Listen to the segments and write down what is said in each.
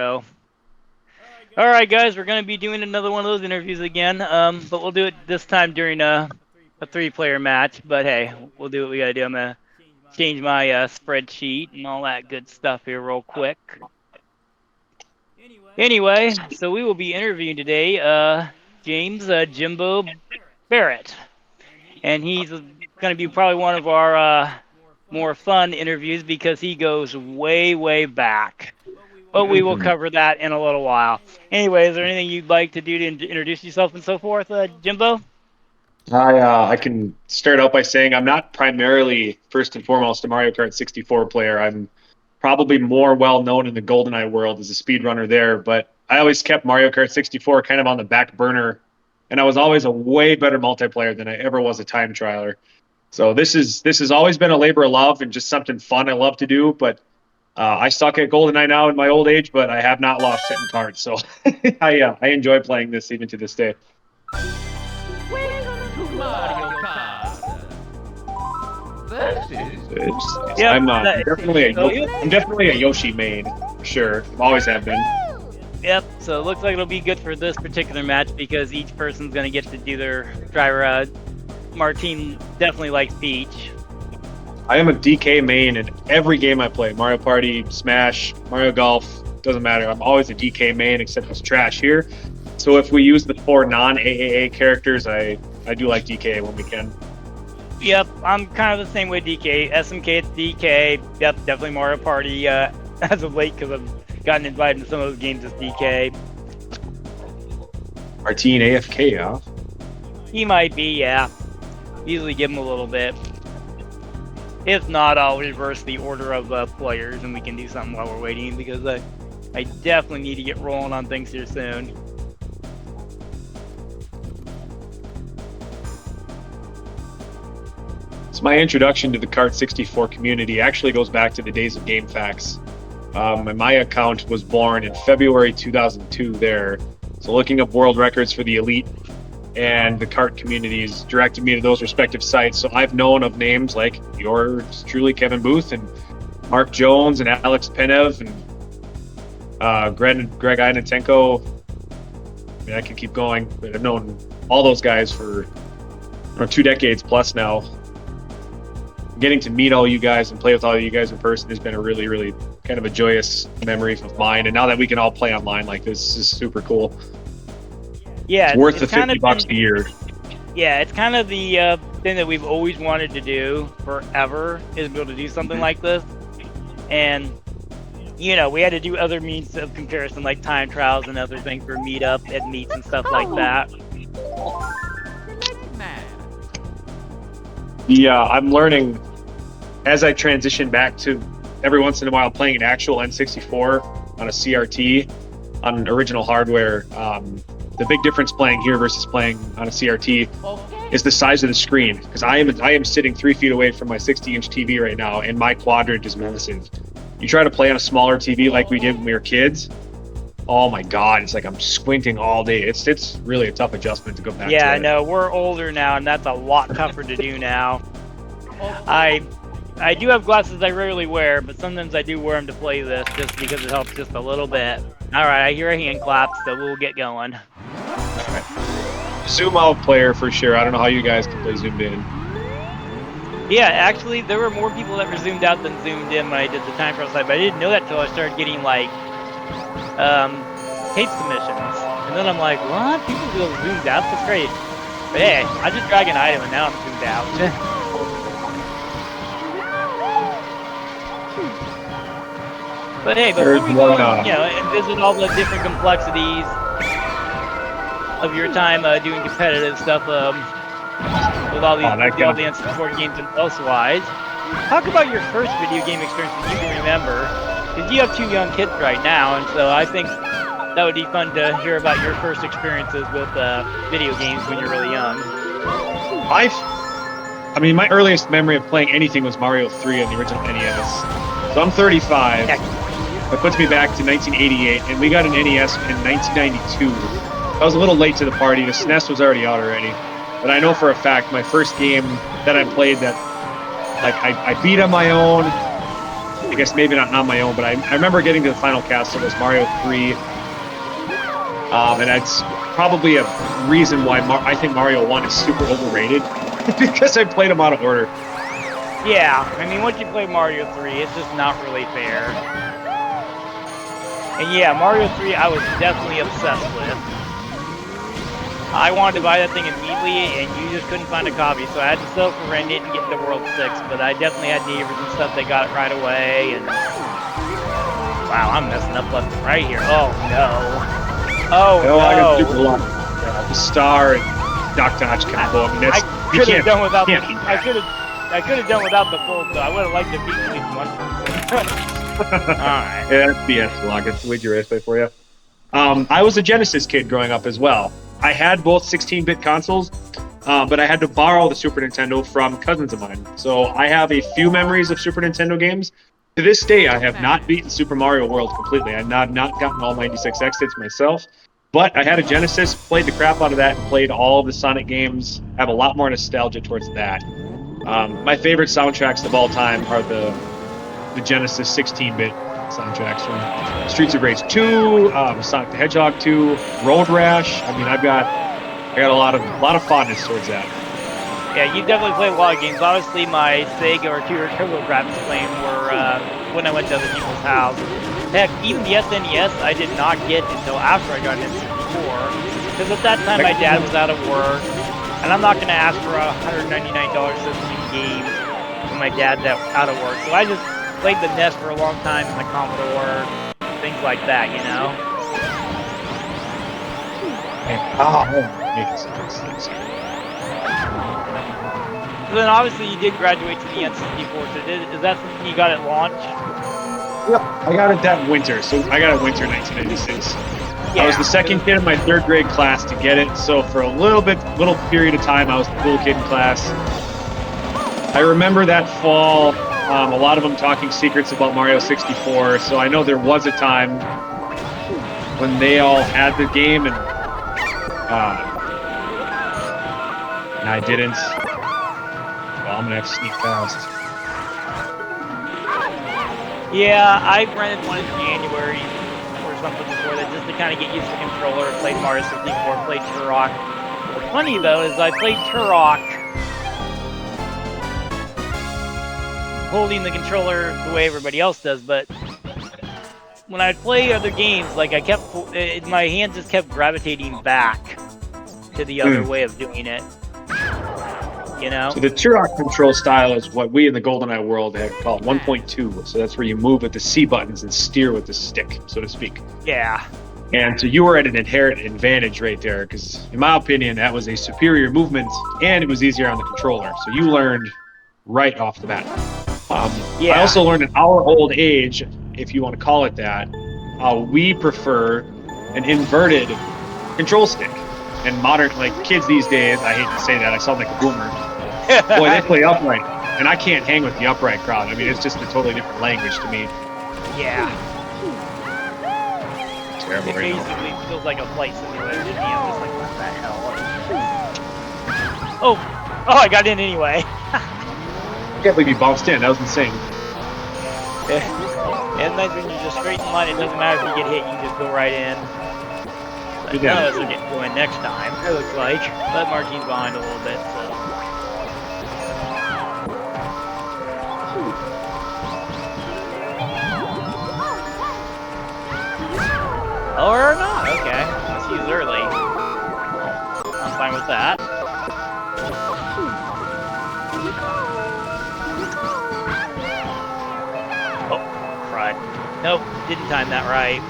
All right, guys, we're going to be doing another one of those interviews again, but we'll do it this time during a three-player match. But hey, we'll do what we got to do. I'm going to change my spreadsheet and all that good stuff here real quick. Anyway, so we will be interviewing today James Jimbo Barrett, and he's going to be probably one of our more fun interviews because he goes way, way back. But we will cover that in a little while. Anyway, is there anything you'd like to do to introduce yourself and so forth, Jimbo? I can start out by saying I'm not primarily, first and foremost, a Mario Kart 64 player. I'm probably more well known in the GoldenEye world as a speedrunner there, but I always kept Mario Kart 64 kind of on the back burner, and I was always a way better multiplayer than I ever was a time trialer. So this has always been a labor of love and just something fun I love to do. But I suck at GoldenEye now in my old age, but I have not lost hitting cards. So I enjoy playing this even to this day. Welcome to Mario Kart. Yep, I'm definitely a Yoshi main for sure. Always have been. Yep. So it looks like it'll be good for this particular match because each person's gonna get to do their driver. Martine definitely likes Peach. I am a DK main in every game I play. Mario Party, Smash, Mario Golf, doesn't matter. I'm always a DK main, except it's trash here. So if we use the 4 non-AAA characters, I do like DK when we can. Yep, I'm kind of the same way. DK, SMK, it's DK. Yep, definitely Mario Party as of late because I've gotten invited to some of those games as DK. Martine AFK, huh? He might be, yeah. Usually give him a little bit. If not, I'll reverse the order of players and we can do something while we're waiting because I definitely need to get rolling on things here soon. So my introduction to the Kart 64 community actually goes back to the days of GameFAQs. My account was born in February 2002 there. So looking up world records for the Elite and the Kart communities directed me to those respective sites. So I've known of names like yours truly, Kevin Booth, and Mark Jones, and Alex Penev, and Greg Inatenko. I mean, I can keep going, but I've known all those guys for 2 decades plus now. Getting to meet all you guys and play with all you guys in person has been a really, really kind of a joyous memory of mine. And now that we can all play online like this is super cool. Yeah, it's worth the $50 a year. Yeah, it's kind of the thing that we've always wanted to do forever is be able to do something like this. And, you know, we had to do other means of comparison like time trials and other things for meetup and meets and stuff like that. Yeah, I'm learning as I transition back to every once in a while playing an actual N64 on a CRT on original hardware. The big difference playing here versus playing on a CRT is the size of the screen, because I am sitting 3 feet away from my 60-inch TV right now, and my quadrant is massive. You try to play on a smaller TV like we did when we were kids, oh my God, it's like I'm squinting all day. It's really a tough adjustment to go back to. Yeah, I know. We're older now, and that's a lot tougher to do now. I do have glasses I rarely wear, but sometimes I do wear them to play this just because it helps just a little bit. All right, I hear a hand clap, so we'll get going. All right. Zoom out player for sure. I don't know how you guys can play zoomed in. Yeah, actually, there were more people that were zoomed out than zoomed in when I did the time trial side, but I didn't know that until I started getting, like, tape submissions. And then I'm like, what? People go zoomed out? That's great. But hey, I just drag an item and now I'm zoomed out. But hey, before we go, and visit all the different complexities of your time doing competitive stuff with all these advanced sport games and elsewise, talk about your first video game experience that you can remember, because you have 2 young kids right now, and so I think that would be fun to hear about your first experiences with video games when you're really young. I mean, my earliest memory of playing anything was Mario 3 on the original NES. So I'm 35. That puts me back to 1988, and we got an NES in 1992. I was a little late to the party. The SNES was already out already. But I know for a fact my first game that I played that like I beat on my own, I guess maybe not on my own, but I remember getting to the final castle was Mario 3. And that's probably a reason why I think Mario 1 is super overrated because I played them out of order. Yeah, I mean, once you play Mario 3, it's just not really fair. And yeah, Mario 3 I was definitely obsessed with. I wanted to buy that thing immediately, and you just couldn't find a copy, so I had to sell for rent it and get into World 6, but I definitely had neighbors and stuff that got it right away, and... Wow, I'm messing up left and right here. Oh, no. Oh, no. I got super luck. The star and Doc Dodge combo. I mean, that's... I could have done without the... I could have done without the gold, though. I would have liked to beat at least one person. Alright. Yeah, that's BS log. It's Luigi Raceway for you. I was a Genesis kid growing up as well. I had both 16-bit consoles, but I had to borrow the Super Nintendo from cousins of mine. So I have a few memories of Super Nintendo games. To this day, I have not beaten Super Mario World completely. I've not gotten all 96 exits myself. But I had a Genesis, played the crap out of that, and played all of the Sonic games. I have a lot more nostalgia towards that. My favorite soundtracks of all time are the Genesis 16-bit soundtracks from Streets of Rage 2, Sonic the Hedgehog 2, Road Rash. I mean, I got a lot of fondness towards that. Yeah, you definitely played a lot of games. Obviously, my Sega or TurboGrafx claim were when I went to other people's house. Heck, even the SNES I did not get until after I got an N64, because at that time my dad was out of work, and I'm not going to ask for $199 games when my dad's out of work. So I just played the NES for a long time and the Commodore, things like that, you know? So then obviously you did graduate to the N64, so is that something you got at launch? Yep, I got it that winter, so I got it winter 1996. Yeah. I was the second kid in my 3rd grade class to get it, so for a little period of time I was the cool kid in class. I remember that fall, a lot of them talking secrets about Mario 64, so I know there was a time when they all had the game and I didn't. Well, I'm gonna have to sneak past. Yeah, I rented one in January or something before that just to kind of get used to the controller. Played Mario 64, played Turok. What's funny though is I played Turok holding the controller the way everybody else does, but when I'd play other games, like my hand just kept gravitating back to the other way of doing it. You know? So the Turok control style is what we in the GoldenEye world have called 1.2. So that's where you move with the C buttons and steer with the stick, so to speak. Yeah. And so you were at an inherent advantage right there, because in my opinion, that was a superior movement, and it was easier on the controller. So you learned right off the bat. I also learned at our old age, if you want to call it that, we prefer an inverted control stick. And modern, kids these days, I hate to say that, I sound like a boomer. Boy, they play upright, and I can't hang with the upright crowd. I mean, it's just a totally different language to me. Yeah. Terrible right now. It basically feels like a flight simulator to me. I'm just like, what the hell? Oh, I got in anyway. I can't believe you bounced in. That was insane. And then when you're just straight in line, it doesn't matter if you get hit, you can just go right in. Like, none of us are getting going next time, it looks like. But Martine's behind a little bit, so. Or not, okay. Let's use early. I'm fine with that. Oh, crud. Nope, didn't time that right.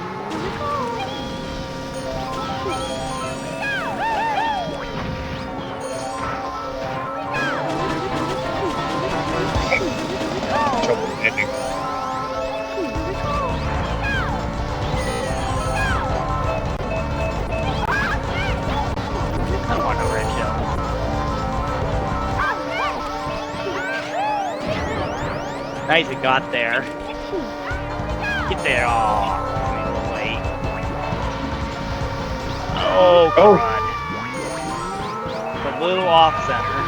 Trouble ending. I don't want no red shell. Nice, it got there. Get there. Aw, it's a little late. Oh, God. A little off center.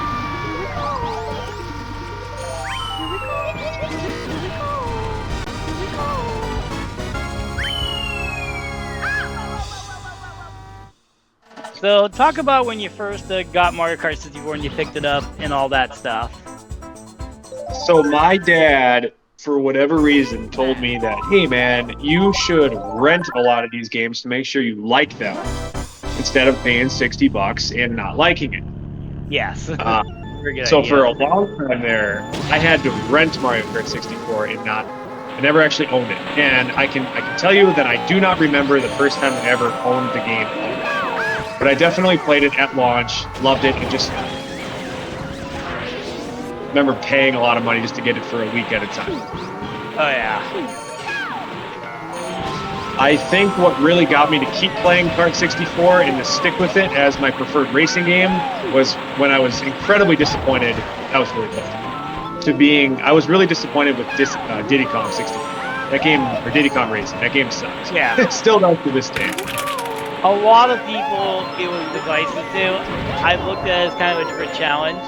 So talk about when you first got Mario Kart 64 and you picked it up and all that stuff. So my dad, for whatever reason, told me that, hey man, you should rent a lot of these games to make sure you like them instead of paying $60 and not liking it. Yes. Very good So idea. for a long time there, I had to rent Mario Kart 64 and I never actually owned it. And I can tell you that I do not remember the first time I ever owned the game. But I definitely played it at launch, loved it, and just remember paying a lot of money just to get it for a week at a time. Oh yeah. I think what really got me to keep playing Kart 64 and to stick with it as my preferred racing game was when I was incredibly disappointed. That was really tough. I was really disappointed with Diddy Kong 64. That game, or Diddy Kong Racing, that game sucks. Yeah. It still does to this day. A lot of people it was divisive to. I looked at it as kind of a different challenge,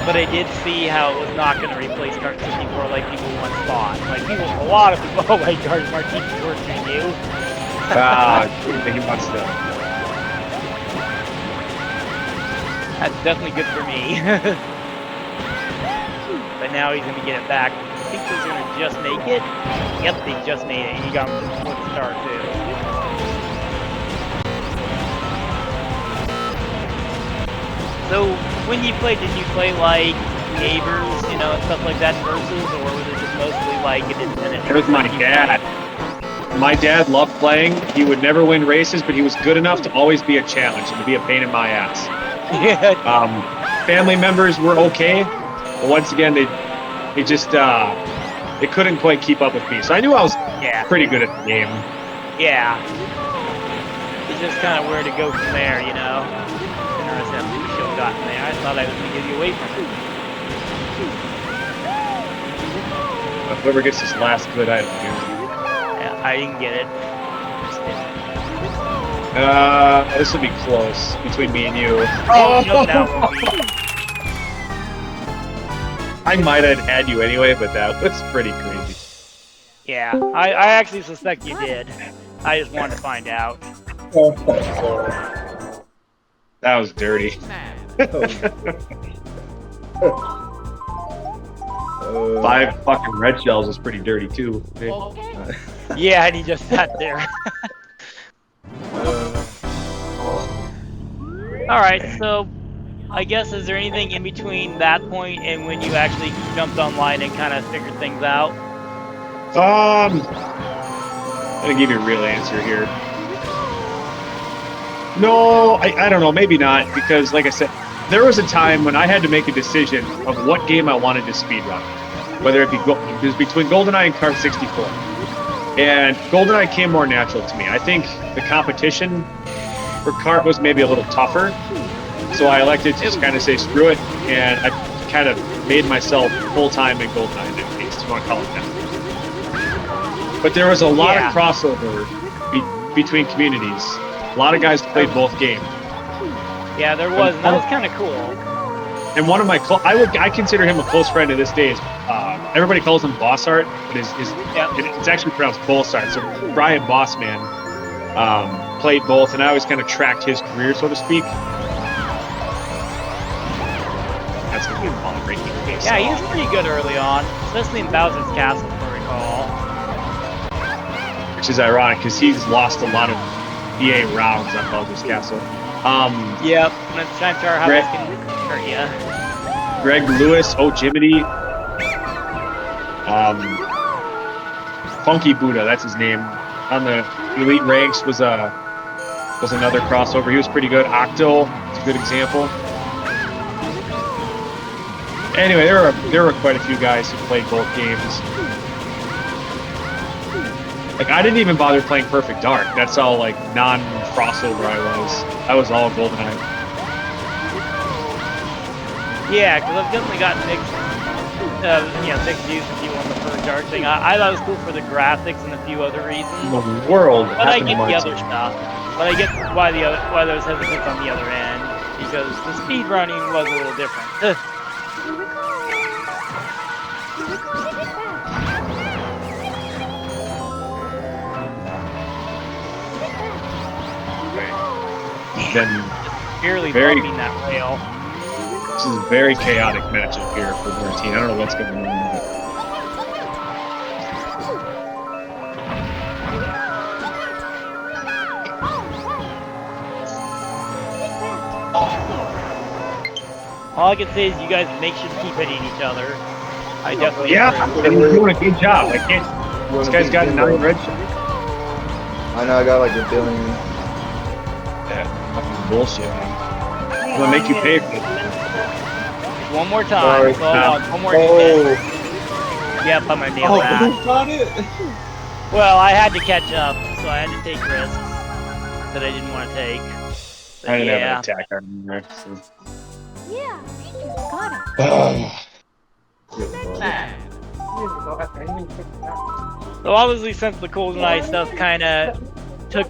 but I did see how it was not going to replace Kart 64 like people once thought. Like a lot of people, oh my God, Martinez worse than you. He wants to. That's definitely good for me. But now he's going to get it back. I think he's going to just make it. Yep, they just made it. And he got him to the star too. So when you played, did you play like neighbors, and stuff like that in versus, or was it just mostly like an independent? It was my dad. My dad loved playing. He would never win races, but he was good enough to always be a challenge and to be a pain in my ass. Yeah. Family members were okay, but once again, they couldn't quite keep up with me. So I knew I was pretty good at the game. Yeah. It's just kind of where to go from there, Interesting how Lucio got in there. I thought I was going to get you away from it. Whoever gets this last good item here. Yeah, I didn't get it. This will be close between me and you. Oh, no, that won't be. I might have had you anyway, but that was pretty crazy. Yeah, I actually suspect you did. I just wanted to find out. That was dirty. 5 fucking red shells was pretty dirty too. Yeah, and he just sat there. Alright, so I guess is there anything in between that point and when you actually jumped online and kind of figured things out? I'm gonna give you a real answer here. No, I don't know, maybe not, because like I said, there was a time when I had to make a decision of what game I wanted to speedrun. Whether it was between GoldenEye and Kart 64. And GoldenEye came more natural to me. I think the competition for Kart was maybe a little tougher. So I elected to just kind of say screw it, and I kind of made myself full-time in GoldenEye in that case, if you want to call it that. But there was a lot of crossover between communities. A lot of guys played both games. Yeah, there was, and that was kind of cool. And one of my, I consider him a close friend to this day. Everybody calls him Bossart, but it's actually pronounced Bossart. So Brian Bossman played both, and I always kind of tracked his career, so to speak. That's going to be a long breaking case. Yeah, he was pretty good early on, especially in Bowser's Castle, if I recall. Which is ironic, because he's lost a lot of EA rounds on Bowser's Castle. Yep, and it's trying to figure out how this can hurt you. Greg Lewis, Jiminy. Funky Buddha, that's his name. On the elite ranks was another crossover. He was pretty good. Octo is a good example. Anyway, there were quite a few guys who played both games. Like, I didn't even bother playing Perfect Dark. That's how like non-crossover I was all GoldenEye. Yeah, because I've definitely gotten mixed views with you on the Perfect Dark thing. I thought it was cool for the graphics and a few other reasons. The world. But I get the other stuff. But I get why there was hesitance on the other end, because the speed running was a little different. Then barely Very- bumping that rail. This is a very chaotic matchup here for Martine. I don't know what's going on. All I can say is you guys make sure to keep hitting each other. I definitely Yeah, agree. and he's doing a good job. I can't. This guy's got 9 red shirts. I know I got like a billion. Yeah, fucking bullshit. I'm gonna make you pay for it. One more Sorry. time. One more Oh, defense. Yep, I'm gonna nail that. got it. Well, I had to catch up, so I had to take risks that I didn't want to take. But I didn't have yeah. an attack on him there. So. Yeah, you got it. So obviously, since the Cold and Ice stuff kind of took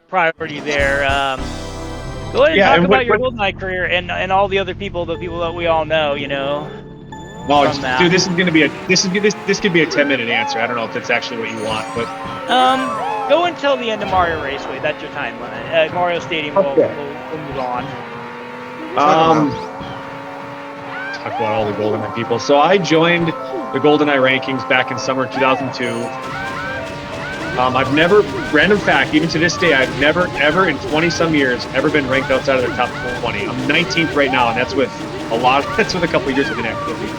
priority there, go ahead and Yeah, talk and about what- your Golden Eye career and all the other people, the people that we all know. You know. No, From that. dude, this could be a 10-minute answer. I don't know if that's actually what you want, but Go until the end of Mario Raceway. That's your time limit. Mario Stadium will Okay. we'll move on. talk about all the GoldenEye people. So I joined the GoldenEye rankings back in summer 2002. I've never, random fact, even to this day, I've never, ever in 20-some years, ever been ranked outside of the top 20. I'm 19th right now, and that's with that's with a couple of years of inactivity.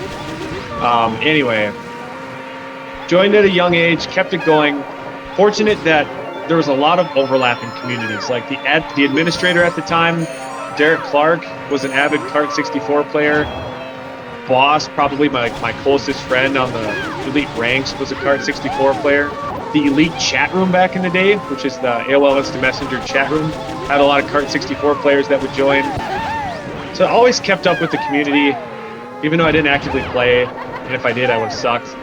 Anyway, joined at a young age, kept it going. Fortunate that there was a lot of overlap in communities. Like the administrator at the time, Derek Clark, was an avid Kart 64 player. Boss, probably my closest friend on the elite ranks, was a Kart 64 player. The elite chat room back in the day, which is the AOL Instant Messenger chat room, had a lot of Kart 64 players that would join. So I always kept up with the community, even though I didn't actively play, and if I did, I would have sucked.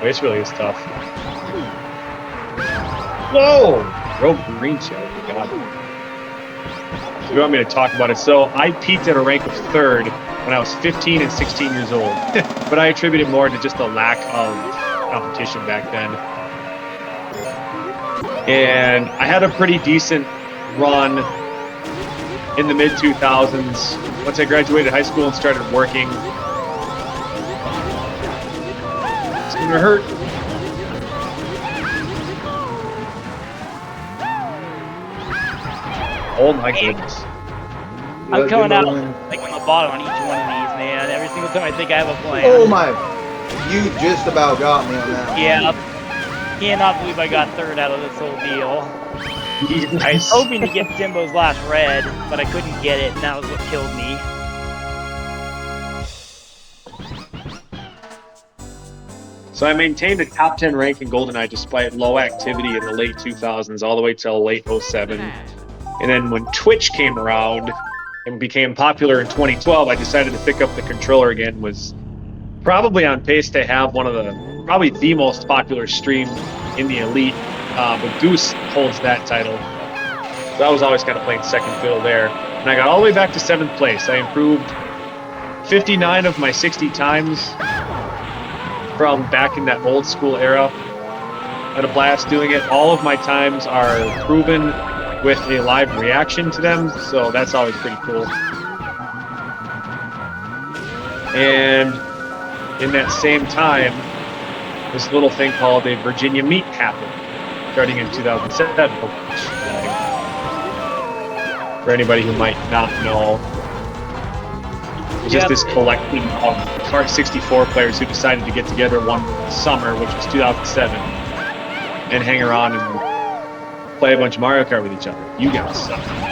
Race really is tough. Whoa! Rogue green shell, God. So you want me to talk about it? So I peaked at a rank of 3rd when I was 15 and 16 years old, but I attribute it more to just a lack of competition back then. And I had a pretty decent run in the mid-2000s. Once I graduated high school and started working, it's gonna hurt. Oh my goodness. I'm coming out like on the bottom on each one of these, man. Every single time I think I have a plan. Oh my! You just about got me on that one. Yeah. Cannot believe I got 3rd out of this whole deal. I was hoping to get Jimbo's last red, but I couldn't get it, and that was what killed me. So I maintained a top 10 rank in GoldenEye despite low activity in the late 2000s, all the way till late 07. And then when Twitch came around and became popular in 2012, I decided to pick up the controller again. Was probably on pace to have probably the most popular stream in the Elite, but Goose holds that title. So I was always kind of playing second fiddle there. And I got all the way back to 7th place. I improved 59 of my 60 times from back in that old school era. I had a blast doing it. All of my times are proven with a live reaction to them, so that's always pretty cool. And in that same time, this little thing called a Virginia Meet happened, starting in 2007. For anybody who might not know, it's just this collection of Kart 64 players who decided to get together one summer, which was 2007, and hang around and play a bunch of Mario Kart with each other. You guys suck. Come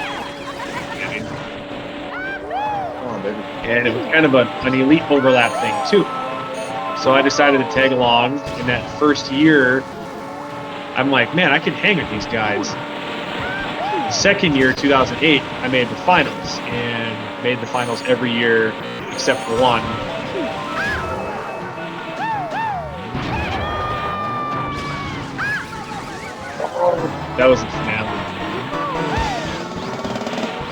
on, baby. And it was kind of an elite overlap thing too. So I decided to tag along. In that first year, I'm like, man, I can hang with these guys. The second year, 2008, I made the finals, and made the finals every year except for one. That was the finale.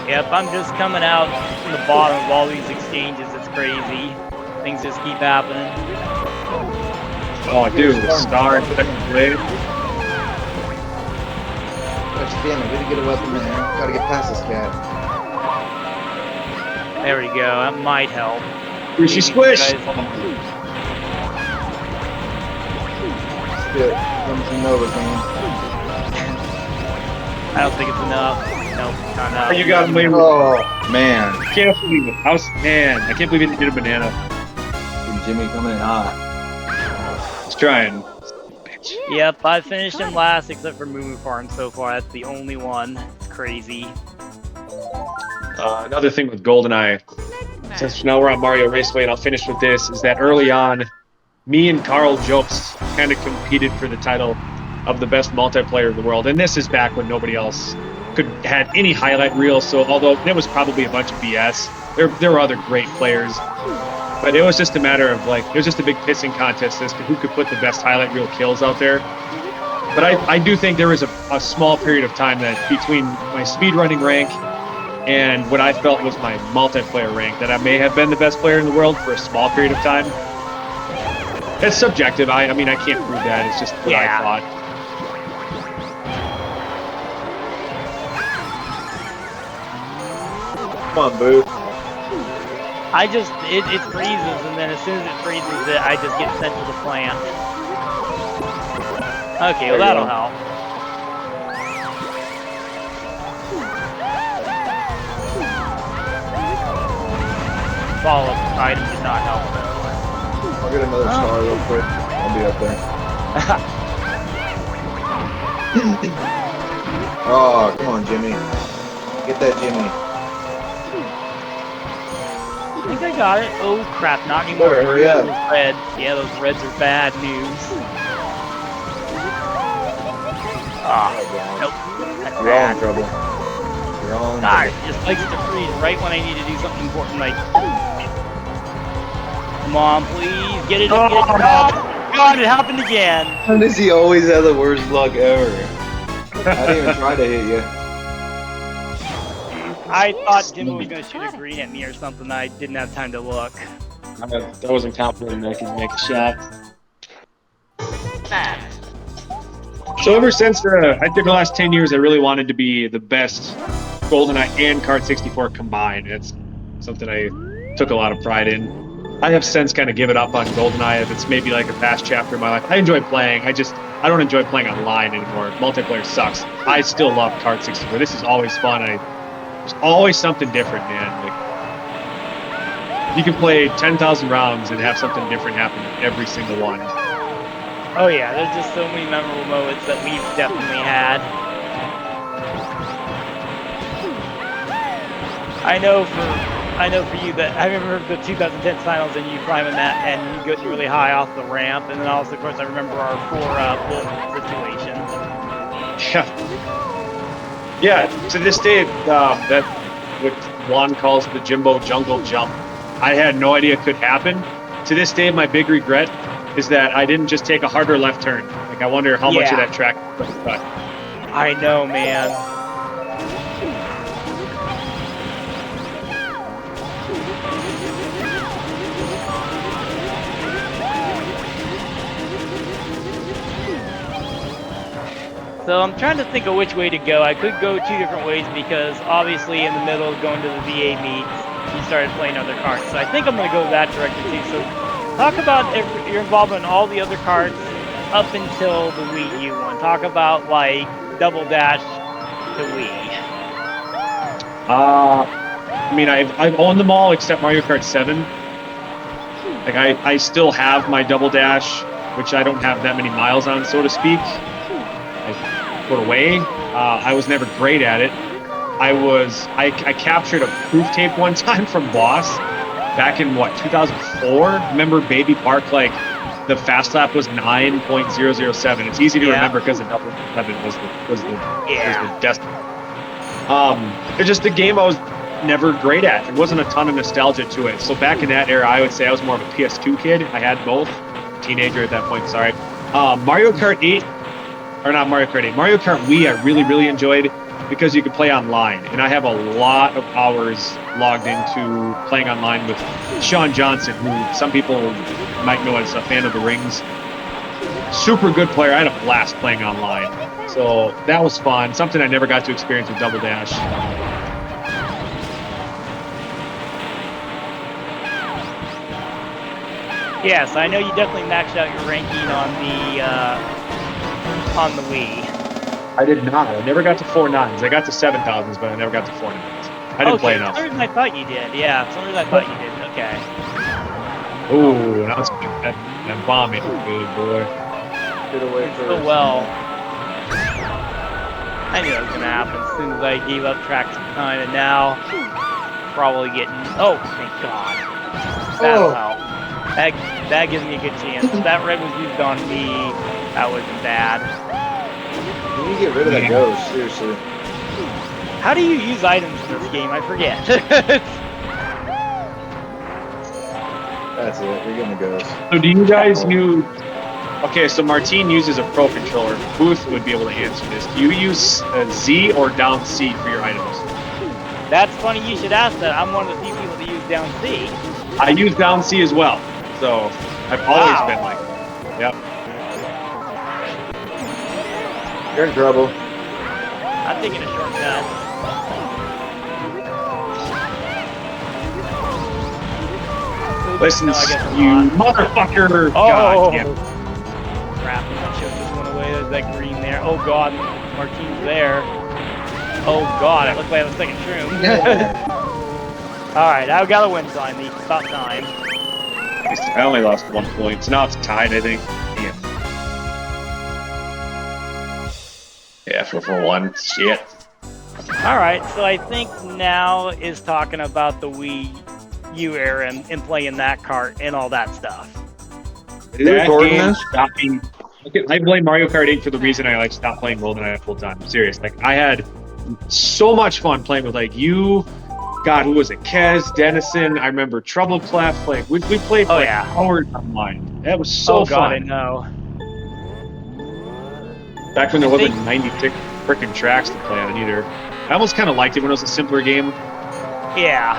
Yep, I'm just coming out from the bottom of all these exchanges. It's crazy. Things just keep happening. Oh, dude, the star in second place. Damn, I gotta get a weapon, man. Gotta get past this cat. There we go. That might help. She squished. Shit, something over, man. I don't think it's enough. Nope, not enough. You got away with Oh, man. I can't believe it. I can't believe it did a banana. Jimmy coming in hot. He's trying. Yep, I finished him last except for Moo Moo Farm so far. That's the only one. It's crazy. Another thing with GoldenEye, since now we're on Mario Raceway, and I'll finish with this, is that early on, me and Carl Jobst kind of competed for the title of the best multiplayer in the world. And this is back when nobody else had any highlight reel. So although it was probably a bunch of BS, there were other great players. But it was just a matter of it was just a big pissing contest as to who could put the best highlight reel kills out there. But I do think there was a small period of time that between my speedrunning rank and what I felt was my multiplayer rank that I may have been the best player in the world for a small period of time. It's subjective. I mean, I can't prove that. It's just what I thought. Come on, Boo. It freezes, and then as soon as it freezes, I just get sent to the plant. Okay, well that'll help. Follow-up item did not help though. I'll get another star real quick. I'll be up there. Oh, come on, Jimmy. Get that, Jimmy. I think I got it. Oh crap, not anymore. Hurry up. Those reds. Yeah, those reds are bad news. Ah, nope. That's You're all in bad. trouble. You're all in Ah, trouble. it just likes to freeze right when I need to do something important like... Come on, please. Get it. Oh, God, it happened again. How does he always have the worst luck ever? I didn't even try to hit you. I thought Jimbo was going to shoot a green at me or something. I didn't have time to look. I wasn't confident I could make a shot. So ever since I think the last 10 years, I really wanted to be the best GoldenEye and Kart 64 combined. It's something I took a lot of pride in. I have since kind of given up on GoldenEye. It's maybe like a past chapter in my life. I enjoy playing. I don't enjoy playing online anymore. Multiplayer sucks. I still love Kart 64. This is always fun. There's always something different, man. You can play 10,000 rounds and have something different happen in every single one. Oh yeah, there's just so many memorable moments that we've definitely had. I know for you that I remember the 2010 finals and you climbing that and you get really high off the ramp, and then also of course I remember our 4 bullet situation. Yeah, to this day, that what Juan calls the Jimbo jungle jump, I had no idea it could happen. To this day, my big regret is that I didn't just take a harder left turn. I wonder how much of that track was cut. I know, man. So I'm trying to think of which way to go. I could go 2 different ways because obviously in the middle of going to the VA meets, you started playing other carts. So I think I'm going to go that direction too. So talk about your involvement in all the other carts up until the Wii U one. Talk about like Double Dash to Wii. I mean, I've owned them all except Mario Kart 7. Like I still have my Double Dash, which I don't have that many miles on, so to speak. I put away. I was never great at it. I captured a proof tape one time from Boss back in 2004. Remember Baby Park, like the fast lap was 9.007. It's easy to remember because the double 7 was the destiny. It's just a game I was never great at. There wasn't a ton of nostalgia to it. So back in that era, I would say I was more of a PS2 kid. I had both. Teenager at that point, sorry. Mario Kart 8, or not Mario Kart 8, Mario Kart Wii I really, really enjoyed because you could play online. And I have a lot of hours logged into playing online with Sean Johnson, who some people might know as a fan of the Rings. Super good player. I had a blast playing online. So that was fun. Something I never got to experience with Double Dash. Yes, I know you definitely maxed out your ranking on the Wii. I did not. I never got to 4.9s. I got to 7,000s, but I never got to 4.9s. I didn't play enough. For some reason I thought you did. Yeah, for some reason I thought you did. Okay. Ooh, now it's that bomb it. Good boy. Get away first. So well. I knew it was gonna happen as soon as I gave up track some time, and now probably getting. Oh, thank God. That'll help. That gives me a good chance. If that red was used on me, that wasn't bad. You need to get rid of that ghost, seriously. How do you use items in this game? I forget. That's it. You're getting the ghost. So do you guys use... Okay, so Martine uses a Pro Controller. Booth would be able to answer this. Do you use Z or down C for your items? That's funny you should ask that. I'm one of the few people that use down C. I use down C as well. So I've always been like that. Yep. You're in trouble. I'm taking a shortcut. Listen, No, I guess I'm you not. motherfucker! Oh! God damn. Crap, I should have just went away. There's that green there. Oh God, Martine's there. Oh God, it looks like I have a second shroom. Alright, I've got a win finally. It's about time. I only lost 1 point, so now it's tied, I think. Yeah, for 1. Shit. Alright, so I think now is talking about the Wii U era and playing that Kart and all that stuff. Are you recording game this? stopped being- I blame Mario Kart 8 for the reason I stopped playing GoldenEye full time. I'm serious. I had so much fun playing with you. God, who was it? Kez, Dennison. I remember Trouble Clef. We played hours online. That was so God, I fun. know. Back when there wasn't 96 freaking tracks to play on either. I almost kind of liked it when it was a simpler game. Yeah.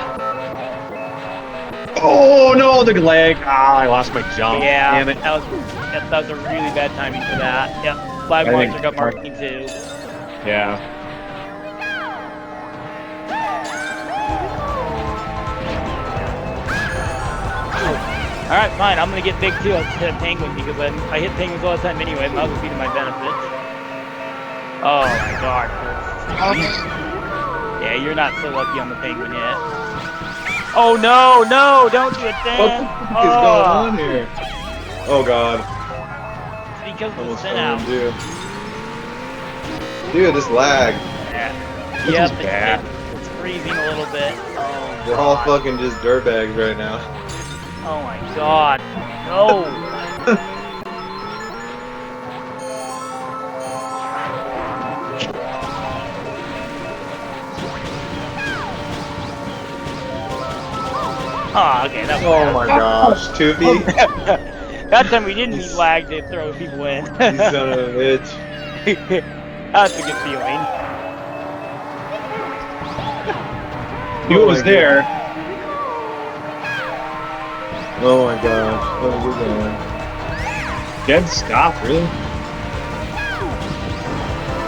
Oh no, the lag! I lost my jump. Yeah. Damn it. That was a really bad timing for that. Yep. Flag Monster got marking too. Yeah. Alright, fine. I'm gonna get big too instead of penguin because I hit penguins all the time anyway. Might as well be to my benefit. Oh my God. Yeah, you're not so lucky on the penguin yet. Oh no, no, don't do it, Dan. What the fuck is going on here? Oh God. It's because of the Almost spin fell out. Dude, this lag. Yeah. This Yep, is bad. it's freezing a little bit. Oh, We're all God. fucking just dirtbags right now. Oh my God. No. Oh, okay, that was Oh my gosh, Toopy. that time we didn't need lag to throw people in. You son of a bitch. That's a good feeling. He was there. Oh my gosh, what are we doing? Dead stop, really?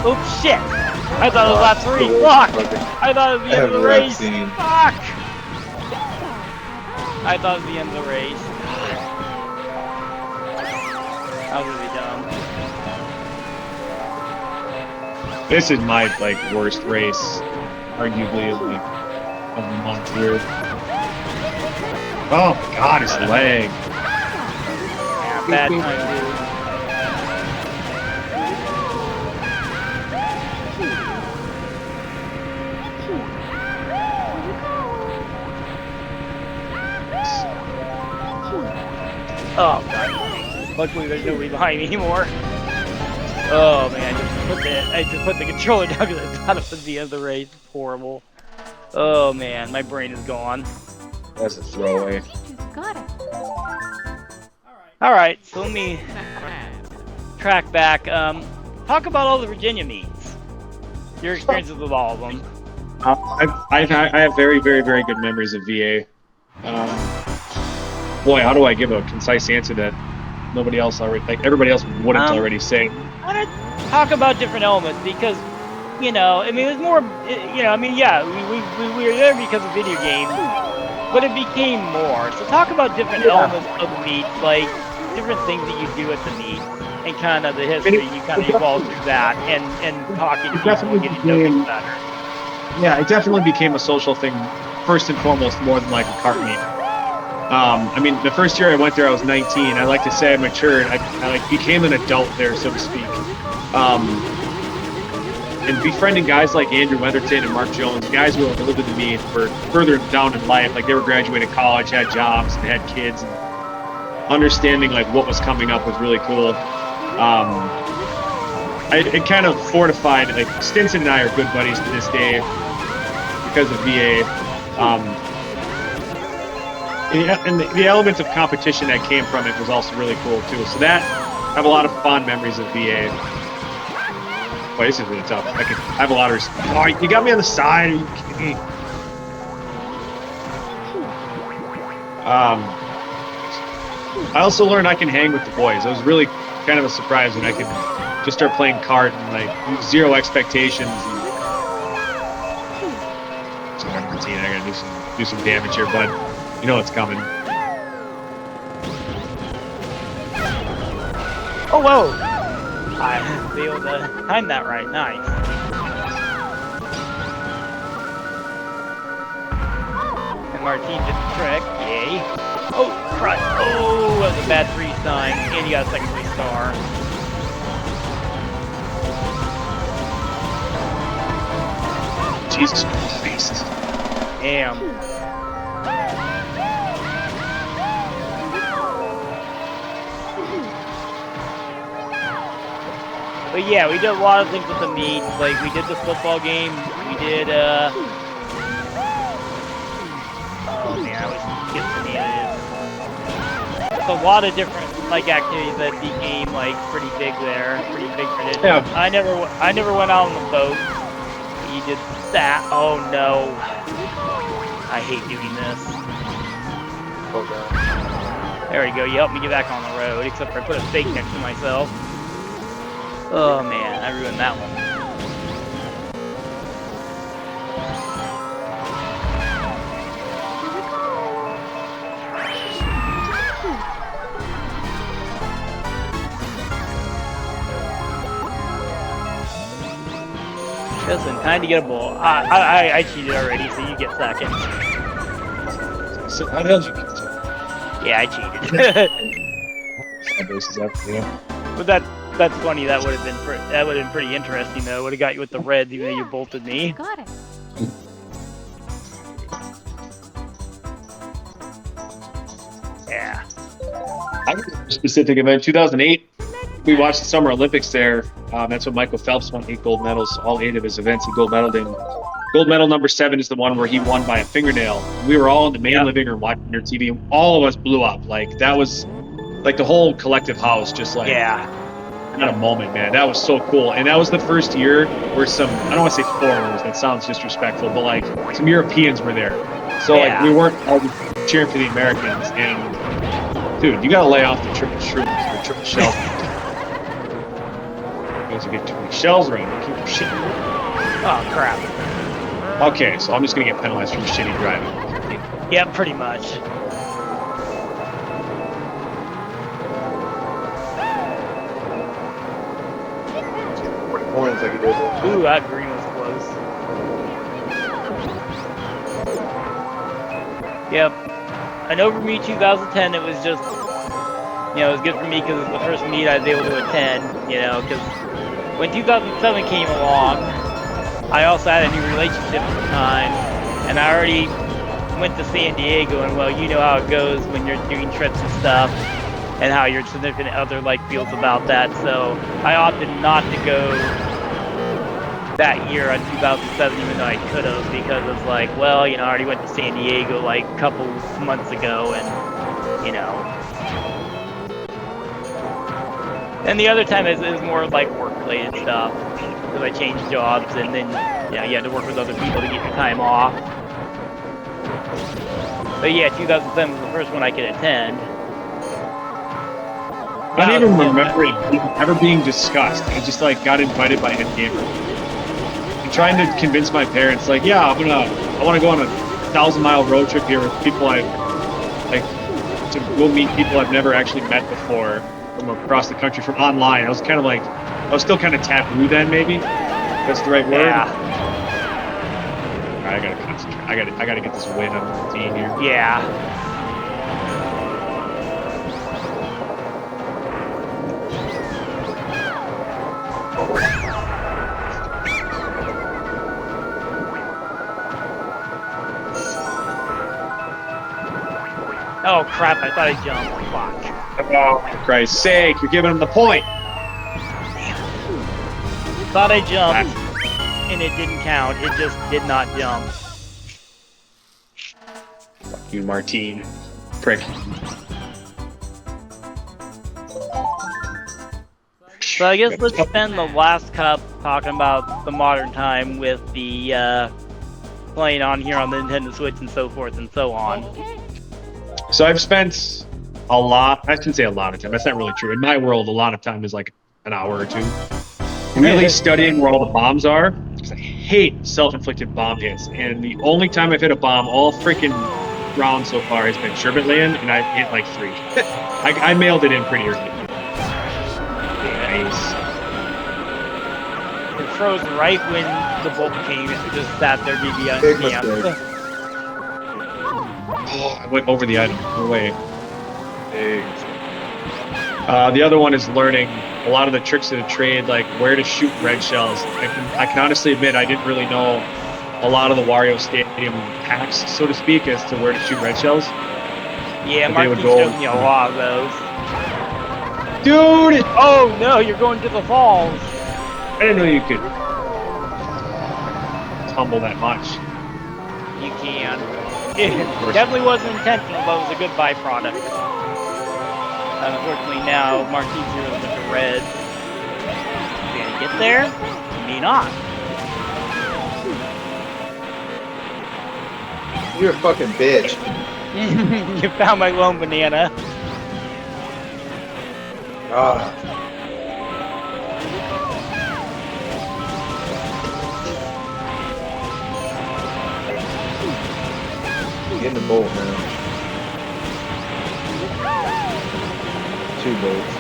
Oops, shit! I thought it was lap 3. Fuck! I thought it was the end of the Every race. scene. Fuck! I thought it was the end of the race. That was really dumb. This is my worst race, arguably of the month here. Oh my God, his leg. Yeah, bad time, dude. Oh God. Luckily there's nobody behind me anymore. Oh man, I just put the controller down because I thought it was the end of the race. It's horrible. Oh man, my brain is gone. That's a throwaway. Got it. Alright, so let me track back. Talk about all the Virginia meets. Your experiences with all of them. I have very, very, very good memories of VA. Boy, how do I give a concise answer to that? nobody else already, like everybody else wouldn't already say? I want to talk about different elements because, you know, I mean, it was more, you know, I mean, yeah, we were there because of video games, but it became more. So talk about different elements of the meet, like different things that you do at the meet, and kind of the history. You kind of evolved through that, and talking to people and getting to know people better. Yeah, it definitely became a social thing, first and foremost, more than like a kart meet. I mean, the first year I went there, I was 19. I like to say I matured. I like became an adult there, so to speak. And befriending guys like Andrew Weatherton and Mark Jones, guys who were older than me and were further down in life, like they were graduating college, had jobs, and had kids, and understanding like what was coming up was really cool. It kind of fortified, like Stinson and I are good buddies to this day because of VA. And the element of competition that came from it was also really cool too. So that, I have a lot of fond memories of VA. Boy, this is really tough. I have a lot of. Oh, you got me on the side. Are you kidding me? I also learned I can hang with the boys. It was really kind of a surprise when I could just start playing kart and like zero expectations. So I gotta do some damage here, bud. You know what's coming. Oh, whoa! I was able to time that right. Nice. And Martin did the trick. Yay. Oh, crud. Oh, that was a bad 3 sign. And you got a second 3 star. Jesus Christ. Damn. But yeah, we did a lot of things with the meet. Like, we did the football game. We did, oh man, I was getting the name of it. It's a lot of different, like, activities that became, like, pretty big there. Pretty big tradition. Yeah. I never went out on the boat. You did that. Oh no. I hate doing this. Oh god. There we go. You helped me get back on the road, except for I put a stake next to myself. Oh man, I ruined that one. Listen, time to get a bull. I cheated already, so you get second. So how the hell did you get to? Yeah, I cheated. But that's funny. That would have been pretty interesting though. Would have got you with the reds, even though you bolted me. Got it. Yeah. I was a specific event, 2008. We watched the Summer Olympics there. That's when Michael Phelps won 8 gold medals. All 8 of his events he gold medaled in. Gold medal number 7 is the one where he won by a fingernail. We were all in the main living room watching your TV. And all of us blew up. Like that was like the whole collective house just like had a moment, man. That was so cool. And that was the first year where some, I don't want to say foreigners, that sounds disrespectful, but like some Europeans were there. So like we weren't all cheering for the Americans. And dude, you gotta lay off the triple shrooms, the triple shells. You guys get too many shells around. Keep your shit. Oh crap. Okay, so I'm just gonna get penalized for shitty driving. Yeah, pretty much. Points like he did. Ooh, that green was close. Yep. I know for me, 2010, it was just, you know, it was good for me because it was the first meet I was able to attend, you know, because when 2007 came along, I also had a new relationship at the time, and I already went to San Diego, and well, you know how it goes when you're doing trips and stuff, and how your significant other like feels about that. So I opted not to go that year on 2007, even though I could have, because it's like, well, you know, I already went to San Diego like a couple months ago, and you know. And the other time is more like work-related stuff, because I changed jobs, and then yeah, you had to work with other people to get your time off. But yeah, 2007 was the first one I could attend. I don't even remember it ever being discussed. I just like got invited by Endgamer. And trying to convince my parents, like, yeah, I want to go on a 1,000-mile road trip here with people I like to go meet people I've never actually met before from across the country from online. I was still kind of taboo then, maybe. That's the right word. Yeah. All right, I gotta concentrate. I gotta get this win on the team here. Yeah. Oh crap, I thought I jumped. Fuck. Oh, for Christ's sake, you're giving him the point. Thought I jumped, and it didn't count. It just did not jump. Fuck you, Martine. Prick. So I guess let's spend the last cup talking about the modern time with the playing on here on the Nintendo Switch and so forth and so on. So I've spent a lot, I shouldn't say a lot of time, that's not really true. In my world, a lot of time is like an hour or two. Really studying where all the bombs are, because I hate self-inflicted bomb hits. And the only time I've hit a bomb all freaking round so far has been Sherbet Land, and I've hit like 3. I mailed it in pretty early. Nice. It froze right when the bolt came. It just sat there, gave you Big mistake. Oh, I went over the item. No way. The other one is learning a lot of the tricks of the trade, like where to shoot red shells. I can honestly admit I didn't really know a lot of the Wario Stadium hacks, so to speak, as to where to shoot red shells. Yeah, But Marky showed me a lot of those. Dude! Oh no, you're going to the falls! I didn't know you could tumble that much. You can. It definitely wasn't intentional, but it was a good byproduct. Unfortunately now, Marquis Zero is with the red. Can you get there? May not. You're a fucking bitch. You found my lone banana. Ah. Get in the bolt now. 2 bolts.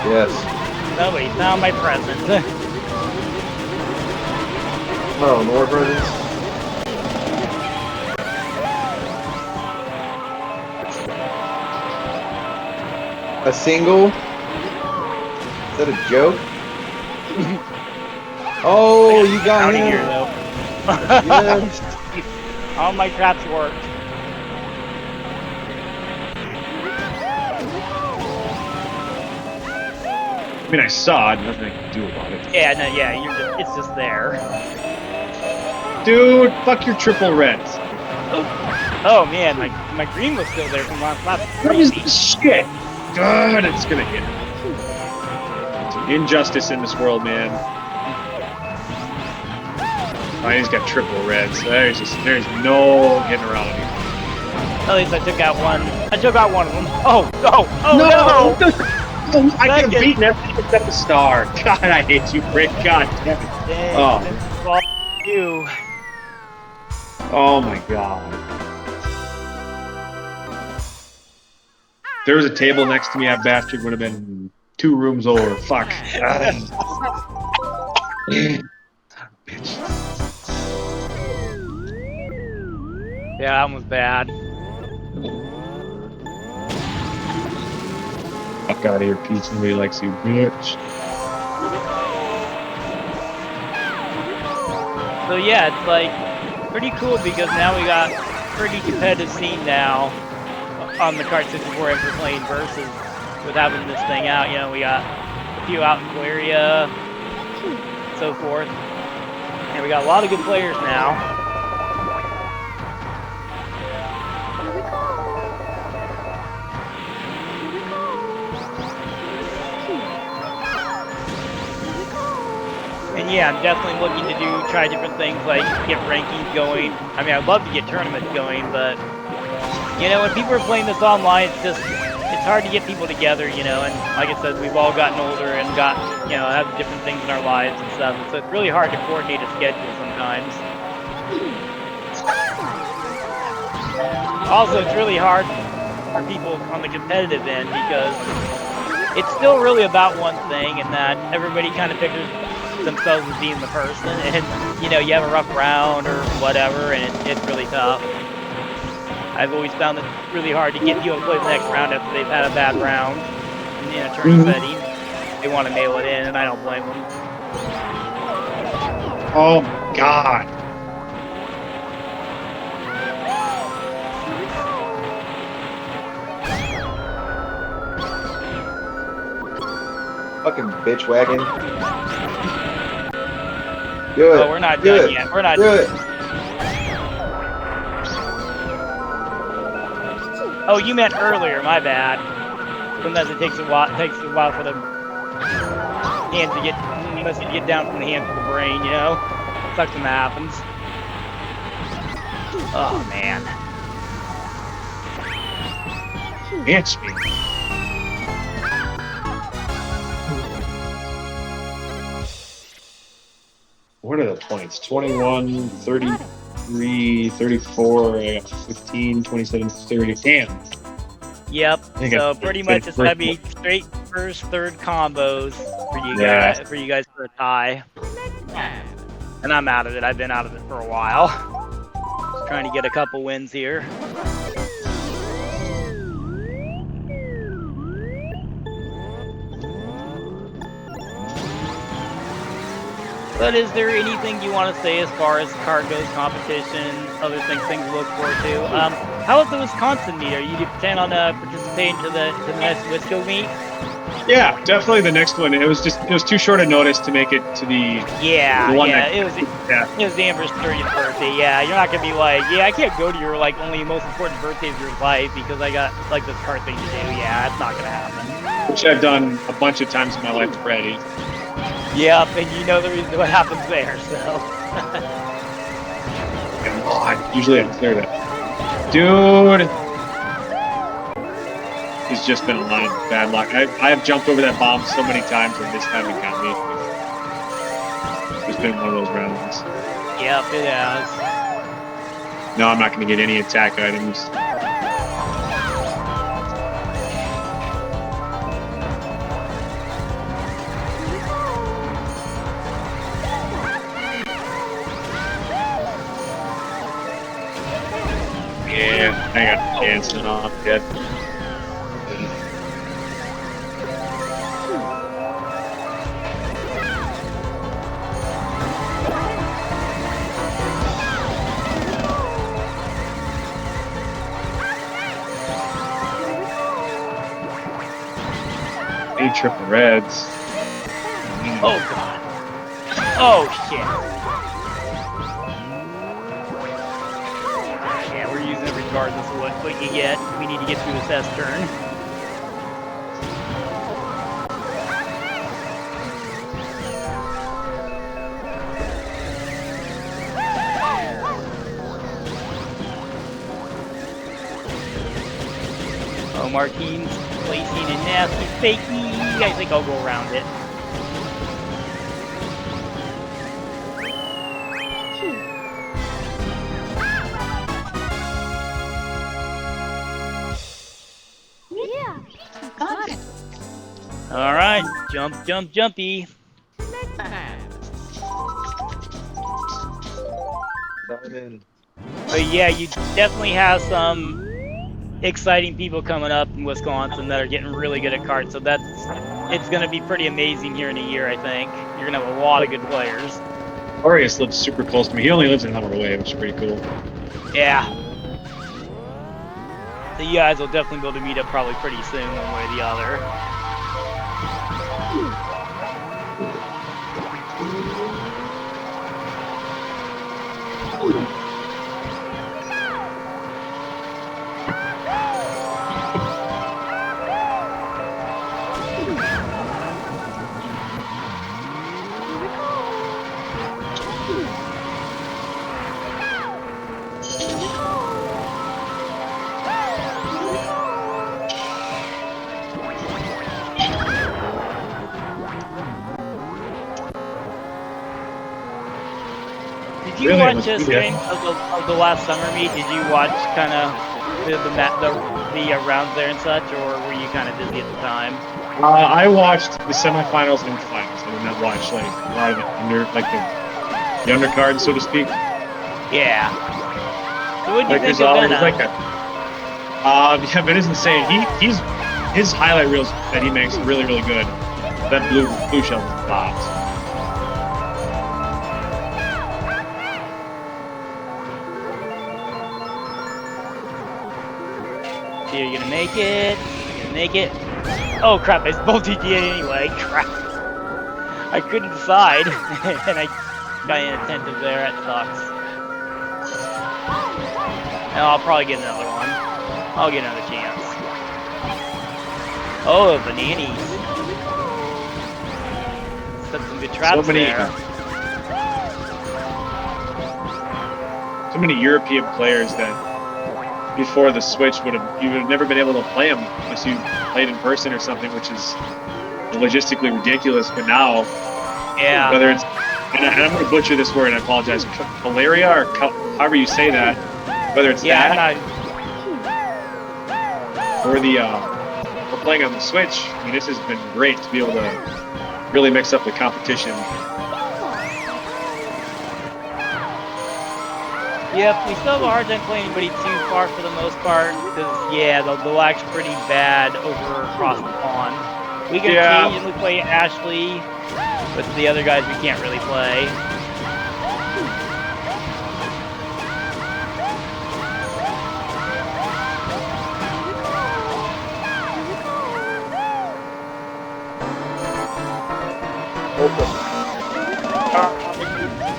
Yes. Nobody found my present. Oh, more presents? A single? Is that a joke? Oh, you got Out of him. here though. Yes. All my traps worked. I mean, I saw it, nothing I can do about it. Yeah, no, yeah, it's just there. Dude, fuck your triple reds. Oh man, my green was still there from last lap. What is this shit? God, it's gonna hit. It's an injustice in this world, man. Oh, he's got triple reds. There's no getting around it. At least I took out one. I took out one of them. Oh no! I could have beaten everything except the star. God, I hate you, Rick. God damn it. Dang, Oh. well, you. Oh my god. There was a table next to me, that bastard would have been 2 rooms over. Fuck. Bitch. Yeah, that was bad. Fuck out of here, Peach. Nobody likes you, bitch. So yeah, it's like pretty cool because now we got pretty competitive scene now on the Kart 64 as we're playing versus with having this thing out. You know, we got a few out in Valeria, so forth, and we got a lot of good players now. And yeah, I'm definitely looking to try different things like get rankings going. I mean, I'd love to get tournaments going, but You know, when people are playing this online, it's hard to get people together, you know, and like I said, we've all gotten older and have different things in our lives and stuff, and so it's really hard to coordinate a schedule sometimes. Also, it's really hard for people on the competitive end because it's still really about one thing, and that everybody kind of pictures themselves as being the person, and you know, you have a rough round or whatever, and it's really tough. I've always found it really hard to get people to play the next round after they've had a bad round in a tourney setting. They want to mail it in, and I don't blame them. Oh my god. Fucking bitch wagon. Do it. Oh, we're not done yet. We're not Do it. Oh, you meant earlier. My bad. Sometimes it takes a while for the hands to get down from the hands to the brain. You know, sucks when that happens. Oh man. Bitch me. What are the points? 21, 33, 34, I got 15, 27, 30. Damn. Yep. So pretty much it's gonna be straight first, third combos for you guys for a tie. And I'm out of it. I've been out of it for a while. Just trying to get a couple wins here. But is there anything you want to say as far as kart goes, competition, other things to look forward to? How was the Wisconsin meet? Are you planning on participating to the next Wisco meet? Yeah, definitely the next one. It was too short a notice to make it to the it was Amber's 30th birthday. Yeah, you're not gonna be like, I can't go to your like only most important birthday of your life because I got like this kart thing to do. Yeah, that's not gonna happen. Which I've done a bunch of times in my life already. Yep, and you know the reason what happens there, so. Come on, usually I clear that. Dude! It's just been a lot of bad luck. I have jumped over that bomb so many times, and this time it got me. It's been one of those rounds. Yep, it has. No, I'm not going to get any attack items. Yeah, I got dancing off yet. Eight triple reds. Oh god. Oh shit. Yeah, we're using it regardless of what you get. We need to get through this S turn. Oh, Martine's placing a nasty fakey. I think I'll go around it. Yeah, got it. All right, jump, jump, jumpy. But yeah, you definitely have some exciting people coming up in Wisconsin that are getting really good at karts, so it's going to be pretty amazing here in a year, I think. You're going to have a lot of good players. Arius lives super close to me. He only lives an hour away, which is pretty cool. Yeah. So you guys will definitely be able to meet up probably pretty soon, one way or the other. Did you Really? watch Let's do stream of the last summer meet? Did you watch kind of the rounds there and such, or were you kind of busy at the time? I watched the semifinals and finals. I did not watch like a lot of the undercard, so to speak. Yeah. So what do you think There's of always Benna? yeah, but it's insane. He's his highlight reels that he makes are really good. That blue shell is bops. Are you gonna make it? Are you gonna make it? Oh crap! It's both GTA anyway. Crap. I couldn't decide, and I got inattentive there. That sucks. And I'll probably get another one. I'll get another chance. Oh, bananas. Set some good traps there. So many European players that before the Switch you would have never been able to play them unless you played in person or something, which is logistically ridiculous. But now, yeah, whether it's and I'm going to butcher this word, and I apologize, Valeria or however you say that, whether it's that or we're playing on the Switch. I mean, this has been great to be able to really mix up the competition. Yep, we still have a hard time playing anybody too far for the most part, because, yeah, the lag's pretty bad over across the pond. We can occasionally play Ashley, but the other guys we can't really play.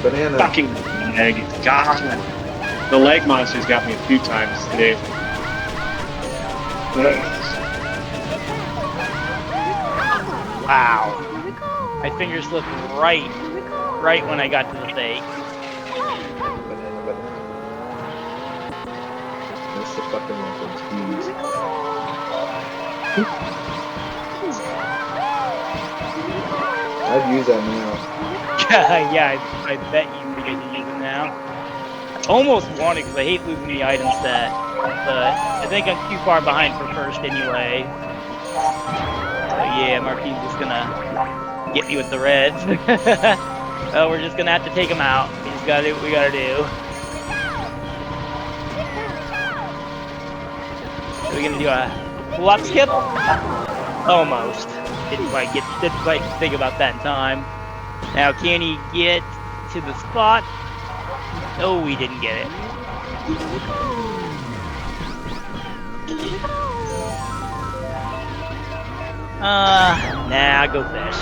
Banana. Fucking leg. God. The leg monster's got me a few times today. Wow. My finger slipped right when I got to the fake. Banana. That's the fucking one. I'd use that now. Yeah, I bet you get to use it now. I almost want it because I hate losing the item set, but I think I'm too far behind for first anyway. So yeah, Marquis is gonna get me with the reds. Well, we're just gonna have to take him out. We just gotta do what we gotta do. Are we gonna do a pull-up skip? Almost. Didn't quite think about that in time. Now, can he get to the spot? No, we didn't get it. Nah, go fish.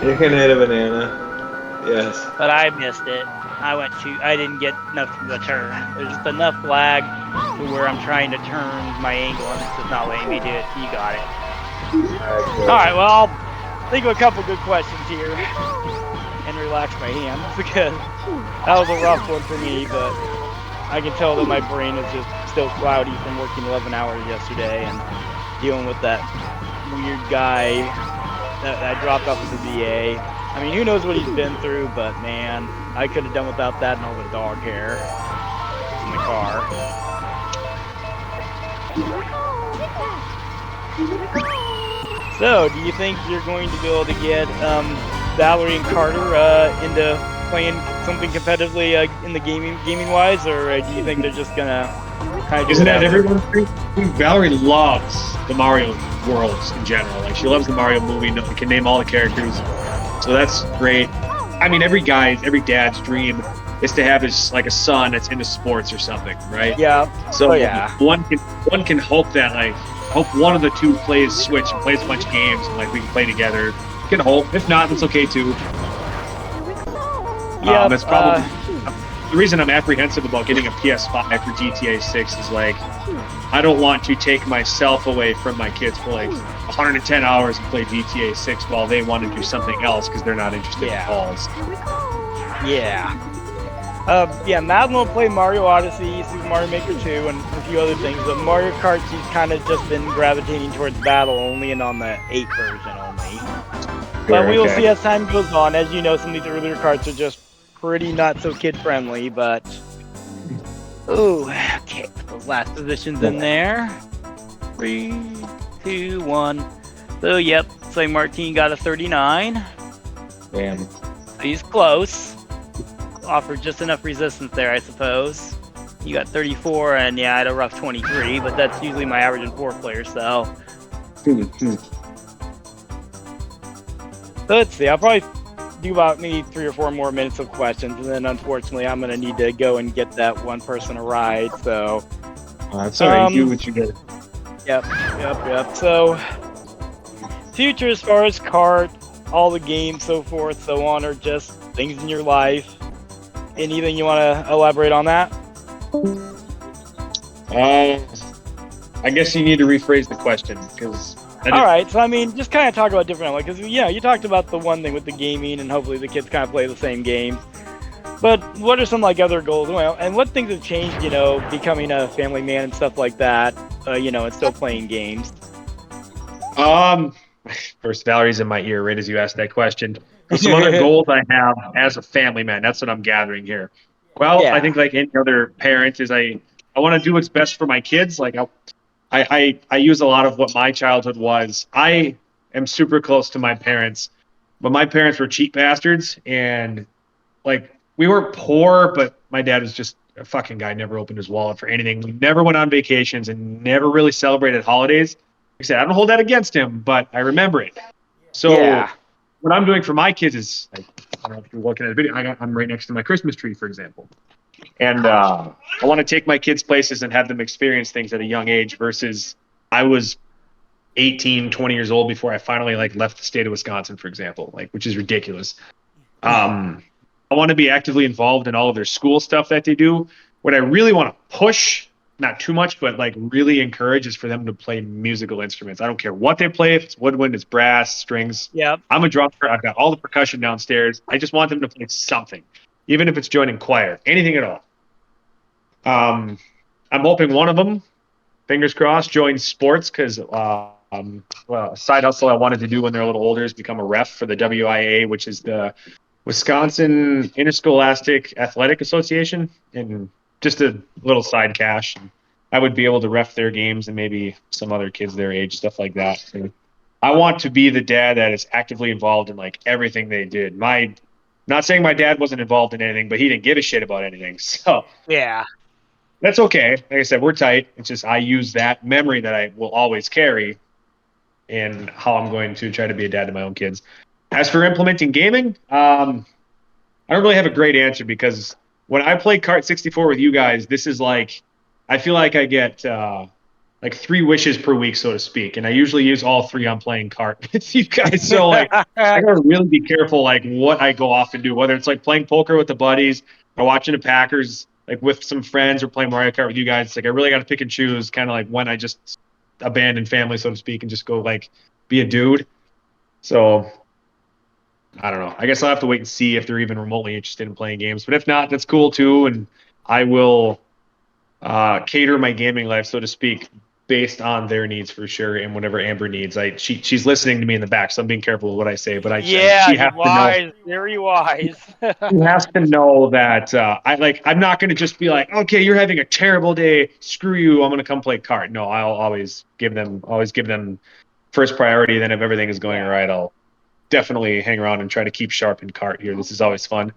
You're gonna hit a banana. Yes. But I missed it. I didn't get enough of the turn. There's just enough lag to where I'm trying to turn my angle and it's just not letting me do it. You got it. Alright, well, I'll think of a couple good questions here and relax my hands because that was a rough one for me, but I can tell that my brain is just still cloudy from working 11 hours yesterday and dealing with that weird guy that I dropped off of the VA. I mean, who knows what he's been through, but man, I could have done without that and all the dog hair in the car. So, do you think you're going to be able to get Valerie and Carter into playing something competitively in the gaming wise, or do you think they're just gonna kind of do Isn't that whatever? everyone? Valerie loves the Mario worlds in general. Like, she loves the Mario movie. Can name all the characters, so that's great. I mean, every dad's dream is to have a son that's into sports or something, right? Yeah. So yeah. one can hope that hope one of the two plays Switch and plays a bunch of games and we can play together. You can hope. If not, that's okay too. Yeah. That's probably the reason I'm apprehensive about getting a PS5 for GTA 6 is I don't want to take myself away from my kids for 110 hours and play GTA 6 while they want to do something else because they're not interested in balls. Yeah. Yeah, Madeline will play Mario Odyssey, Super Mario Maker 2, and a few other things, but Mario Kart, she's kind of just been gravitating towards battle only and on the 8 version only. But we will see as time goes on. As you know, some of these earlier carts are just pretty not so kid friendly, but ooh, okay, put those last positions in there. 3, 2, 1. So yep, so Martin got a 39. Damn. He's close. Offered just enough resistance there, I suppose. You got 34, and yeah, I had a rough 23, but that's usually my average in 4-player, so. Let's see, I'll probably do about maybe 3 or 4 more minutes of questions, and then unfortunately I'm going to need to go and get that one person a ride, so. That's all right, do what you do. Yep. So, future as far as Kart, all the games, so forth, so on, are just things in your life. Anything you want to elaborate on that? I guess you need to rephrase the question, because... Alright, so I mean, just kind of talk about different, like, because, yeah, you talked about the one thing with the gaming, and hopefully the kids kind of play the same games. But what are some, like, other goals? Well, and what things have changed, you know, becoming a family man and stuff like that, you know, and still playing games? First, Valerie's in my ear right as you asked that question. Some other goals I have as a family man, that's what I'm gathering here. Well, Yeah. I think like any other parent is I want to do what's best for my kids. Like I use a lot of what my childhood was. I am super close to my parents, but my parents were cheap bastards, and like we weren't poor, but my dad was just a fucking guy, never opened his wallet for anything. We never went on vacations and never really celebrated holidays. Like I said, I don't hold that against him, but I remember it. So Yeah. what I'm doing for my kids is, like, I don't know if you're looking at a video, I'm right next to my Christmas tree, for example. And I want to take my kids places and have them experience things at a young age versus I was 18, 20 years old before I finally like left the state of Wisconsin, for example, like, which is ridiculous. I want to be actively involved in all of their school stuff that they do. What I really want to push, not too much, but like really encourage, is for them to play musical instruments. I don't care what they play, if it's woodwind, it's brass, strings. Yep. I'm a drummer. I've got all the percussion downstairs. I just want them to play something, even if it's joining choir, anything at all. I'm hoping one of them, fingers crossed, joins sports, because well, a side hustle I wanted to do when they're a little older is become a ref for the WIA, which is the Wisconsin Interscholastic Athletic Association, and just a little side cash. I would be able to ref their games and maybe some other kids their age, stuff like that. So I want to be the dad that is actively involved in like everything they did. Not saying my dad wasn't involved in anything, but he didn't give a shit about anything. So Yeah. that's okay. Like I said, we're tight. It's just I use that memory that I will always carry in how I'm going to try to be a dad to my own kids. As for implementing gaming, I don't really have a great answer, because when I play Kart 64 with you guys, this is like, I feel like I get like 3 wishes per week, so to speak. And I usually use all 3 on playing Kart with you guys. So like, I gotta really be careful like what I go off and do, whether it's like playing poker with the buddies or watching the Packers like with some friends or playing Mario Kart with you guys. Like I really got to pick and choose kind of like when I just abandon family, so to speak, and just go like be a dude. So I don't know. I guess I'll have to wait and see if they're even remotely interested in playing games. But if not, that's cool too. And I will cater my gaming life, so to speak, based on their needs for sure, and whatever Amber needs. She's listening to me in the back, so I'm being careful with what I say. But she has wise, to know, very wise. she has to know that I'm not going to just be like, okay, you're having a terrible day, screw you, I'm going to come play Kart. No, I'll always give them first priority. Then if everything is going all right, I'll definitely hang around and try to keep sharp in Kart here. This is always fun.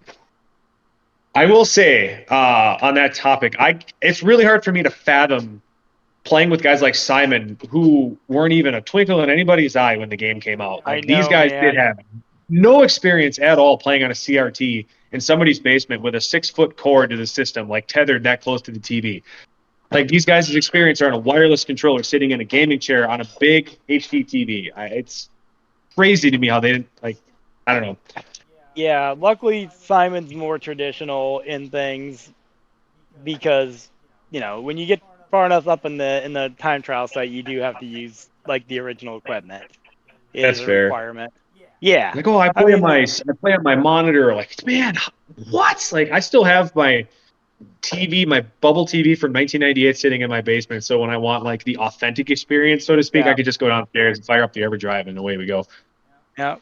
I will say on that topic, it's really hard for me to fathom playing with guys like Simon, who weren't even a twinkle in anybody's eye when the game came out. Like, these guys did have no experience at all playing on a CRT in somebody's basement with a 6-foot cord to the system, like tethered that close to the TV. Like, these guys' experience are on a wireless controller sitting in a gaming chair on a big HD TV. It's crazy to me how they didn't, like, I don't know. Yeah, luckily Simon's more traditional in things, because, you know, when you get far enough up in the time trial site, you do have to use like the original equipment. That's fair. Requirement. Yeah. Like, I play on my monitor. Like, man, what? Like, I still have my TV, my bubble TV from 1998 sitting in my basement. So when I want like the authentic experience, so to speak, I could just go downstairs and fire up the EverDrive and away we go. Yeah.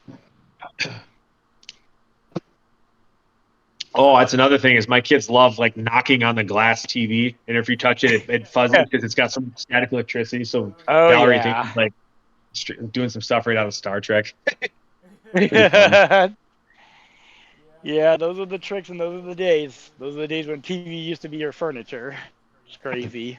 Oh, that's another thing is my kids love like knocking on the glass TV, and if you touch it, it fuzzes because it's got some static electricity. So Oh Valerie thinks yeah. it's like doing some stuff right out of Star Trek. Pretty fun. Yeah, those are the tricks and those are the days. Those are the days when TV used to be your furniture. It's crazy.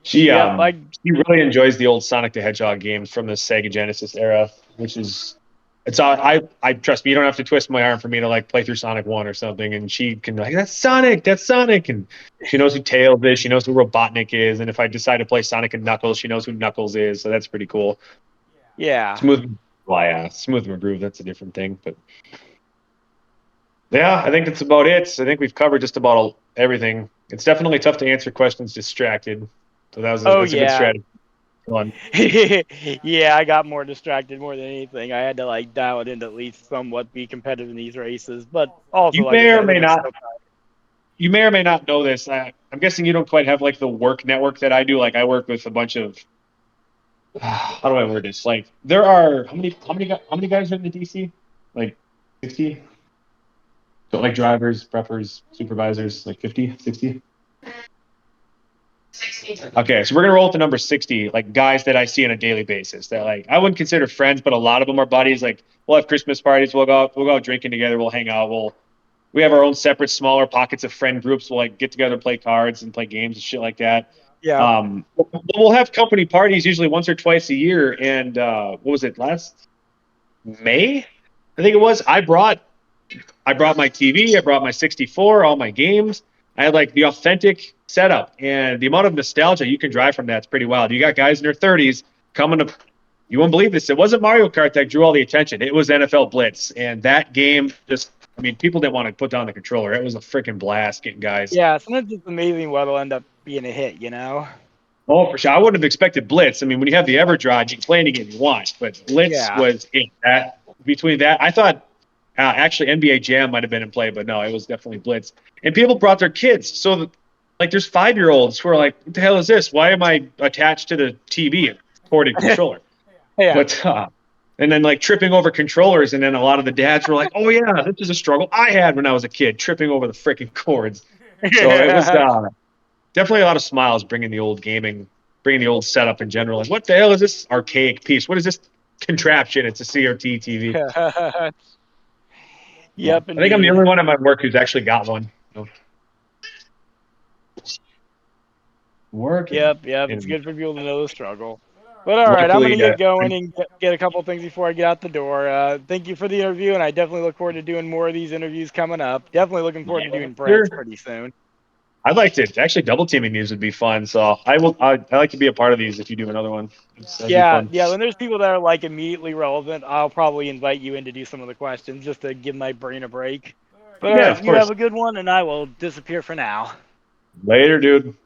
She Yep, she really enjoys the old Sonic the Hedgehog games from the Sega Genesis era, which is it's all I trust me, you don't have to twist my arm for me to like play through Sonic 1 or something, and she can be like that's Sonic, and she knows who Tails is, she knows who Robotnik is, and if I decide to play Sonic and Knuckles, she knows who Knuckles is, so that's pretty cool. yeah. Smooth Smooth McGroove, that's a different thing, but yeah, I think that's about it. I think we've covered just about everything. It's definitely tough to answer questions distracted. So that's a good Yeah. strategy. Fun. Yeah, I got more distracted more than anything. I had to like dial it in to at least somewhat be competitive in these races. But also, You like I may said, or I may think it's not. You may or may not know this. I'm guessing you don't quite have like the work network that I do. Like I work with a bunch of. How do I word this? Like there are how many guys are in the DC? Like 60. So like drivers, preppers, supervisors, like 50, 60. Okay, so we're gonna roll with the number 60, like guys that I see on a daily basis. That like I wouldn't consider friends, but a lot of them are buddies. Like we'll have Christmas parties, we'll go out drinking together, we'll hang out, we have our own separate smaller pockets of friend groups. We'll like get together, play cards, and play games and shit like that. Yeah. We'll have company parties usually once or twice a year. And what was it last May? I think it was. I brought my TV, I brought my 64, all my games. I had like the authentic setup, and the amount of nostalgia you can drive from that's pretty wild. You got guys in their 30s coming to. You won't believe this. It wasn't Mario Kart that drew all the attention. It was NFL Blitz, and that game just. I mean, people didn't want to put down the controller. It was a freaking blast getting guys. Yeah, sometimes it's amazing what'll end up being a hit, you know? Oh, for sure. I wouldn't have expected Blitz. I mean, when you have the Everdrive, you can play any game you want. But Blitz Yeah. was it. Between that, I thought actually NBA Jam might have been in play, but no, it was definitely Blitz. And people brought their kids. So, like, there's 5-year-olds who are like, "What the hell is this? Why am I attached to the TV ported controller?" Yeah. But and then like tripping over controllers, and then a lot of the dads were like, "Oh yeah, this is a struggle I had when I was a kid, tripping over the freaking cords." So it was definitely a lot of smiles bringing the old setup in general. Like, what the hell is this archaic piece? What is this contraption? It's a CRT TV. Yep. I think I'm the only one at my work who's actually got one. So. Working. Yep. It's good for people to know the struggle. But all right, I'm going to get going and get a couple things before I get out the door. Thank you for the interview, and I definitely look forward to doing more of these interviews coming up. Definitely looking forward to doing Brett's pretty soon. I'd like to actually double teaming these would be fun. So I like to be a part of these if you do another one. Yeah. When there's people that are like immediately relevant, I'll probably invite you in to do some of the questions just to give my brain a break. But yeah, you have a good one, and I will disappear for now. Later, dude.